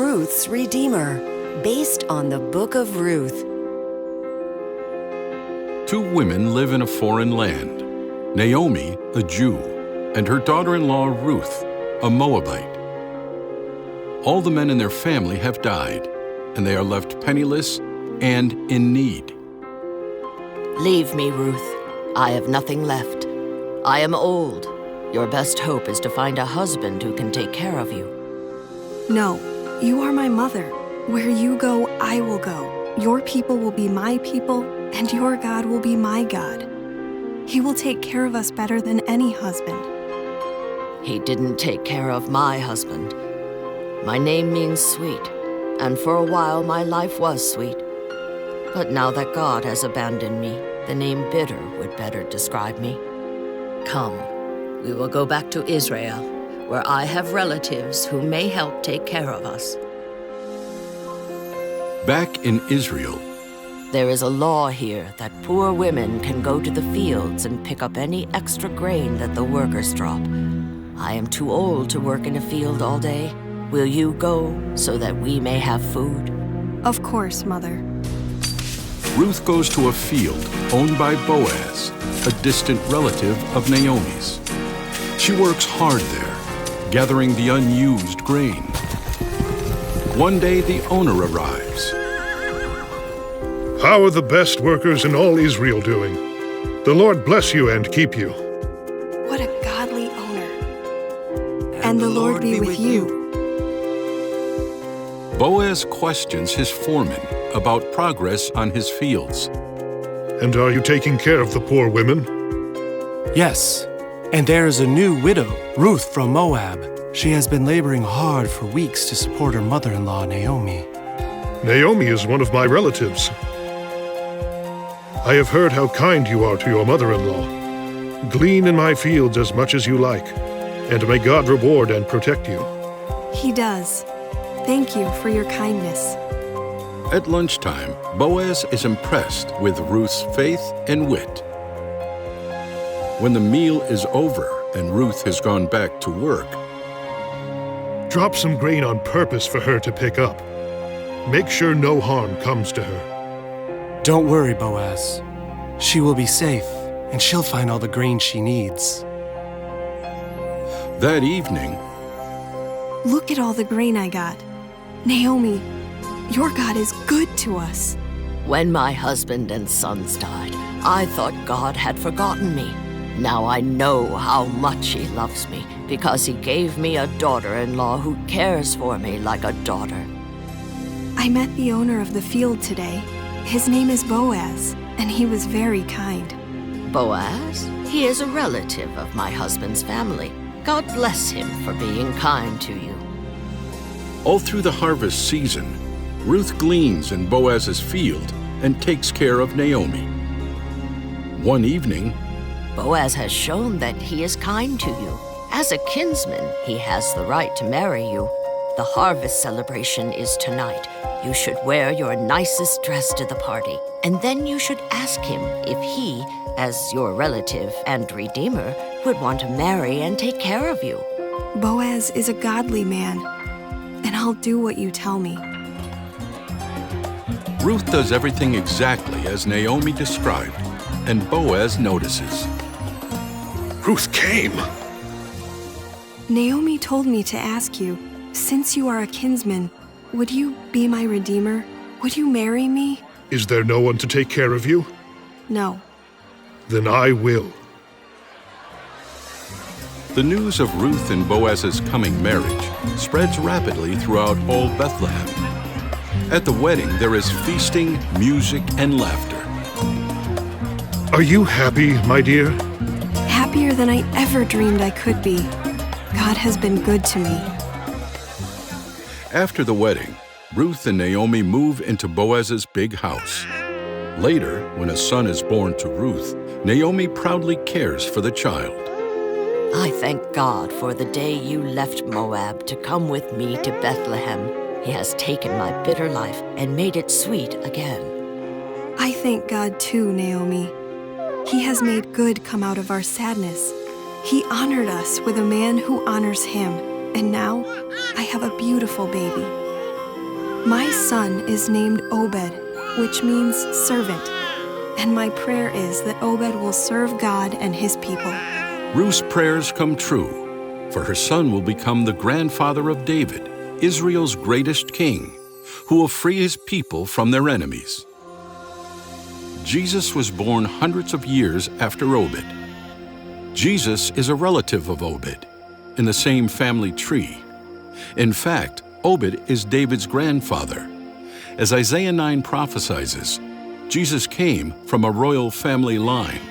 Ruth's Redeemer, based on the Book of Ruth. Two women live in a foreign land, Naomi, a Jew, and her daughter-in-law Ruth, a Moabite. All the men in their family have died, and they are left penniless and in need. Leave me, Ruth. I have nothing left. I am old. Your best hope is to find a husband who can take care of you. No, you are my mother. Where you go, I will go. Your people will be my people, and your God will be my God. He will take care of us better than any husband. He didn't take care of my husband. My name means sweet, and for a while my life was sweet. But now that God has abandoned me, the name bitter would better describe me. Come, we will go back to Israel, where I have relatives who may help take care of us. Back in Israel, There is a law here that poor women can go to the fields and pick up any extra grain that the workers drop. I am too old to work in a field all day. Will you go so that we may have food? Of course, Mother. Ruth goes to a field owned by Boaz, a distant relative of Naomi's. She works hard there, gathering the unused grain. One day, the owner arrives. How are the best workers in all Israel doing? The Lord bless you and keep you. What a godly owner. And the Lord be with you. Boaz questions his foreman about progress on his fields. And are you taking care of the poor women? Yes, and there is a new widow, Ruth from Moab. She has been laboring hard for weeks to support her mother-in-law, Naomi. Naomi is one of my relatives. I have heard how kind you are to your mother-in-law. Glean in my fields as much as you like, and may God reward and protect you. He does. Thank you for your kindness. At lunchtime, Boaz is impressed with Ruth's faith and wit. When the meal is over and Ruth has gone back to work, Drop some grain on purpose for her to pick up. Make sure no harm comes to her. Don't worry, Boaz. She will be safe, and she'll find all the grain she needs. that evening, Look at all the grain I got. Naomi, your God is good to us. When my husband and sons died, I thought God had forgotten me. Now I know how much He loves me because He gave me a daughter-in-law who cares for me like a daughter. I met the owner of the field today. His name is Boaz, and he was very kind. Boaz? He is a relative of my husband's family. God bless him for being kind to you. all through the harvest season, Ruth gleans in Boaz's field and takes care of Naomi. One evening, Boaz has shown that he is kind to you. As a kinsman, he has the right to marry you. The harvest celebration is tonight. You should wear your nicest dress to the party, and then you should ask him if he, as your relative and redeemer, would want to marry and take care of you. Boaz is a godly man, and I'll do what you tell me. Ruth does everything exactly as Naomi described, and Boaz notices. Ruth came. Naomi told me to ask you, since you are a kinsman, would you be my redeemer? Would you marry me? Is there no one to take care of you? No. Then I will. The news of Ruth and Boaz's coming marriage spreads rapidly throughout all Bethlehem. At the wedding, there is feasting, music, and laughter. Are you happy, my dear? Happier than I ever dreamed I could be. God has been good to me. After the wedding, Ruth and Naomi move into Boaz's big house. Later, when a son is born to Ruth, Naomi proudly cares for the child. I thank God for the day you left Moab to come with me to Bethlehem. He has taken my bitter life and made it sweet again. I thank God too, Naomi. He has made good come out of our sadness. He honored us with a man who honors him, and now I have a beautiful baby. My son is named Obed, which means servant, and my prayer is that Obed will serve God and his people. Ruth's prayers come true, for her son will become the grandfather of David, Israel's greatest king, who will free his people from their enemies. Jesus was born hundreds of years after Obed. Jesus is a relative of Obed, in the same family tree. In fact, Obed is David's grandfather. As Isaiah 9 prophesies, Jesus came from a royal family line.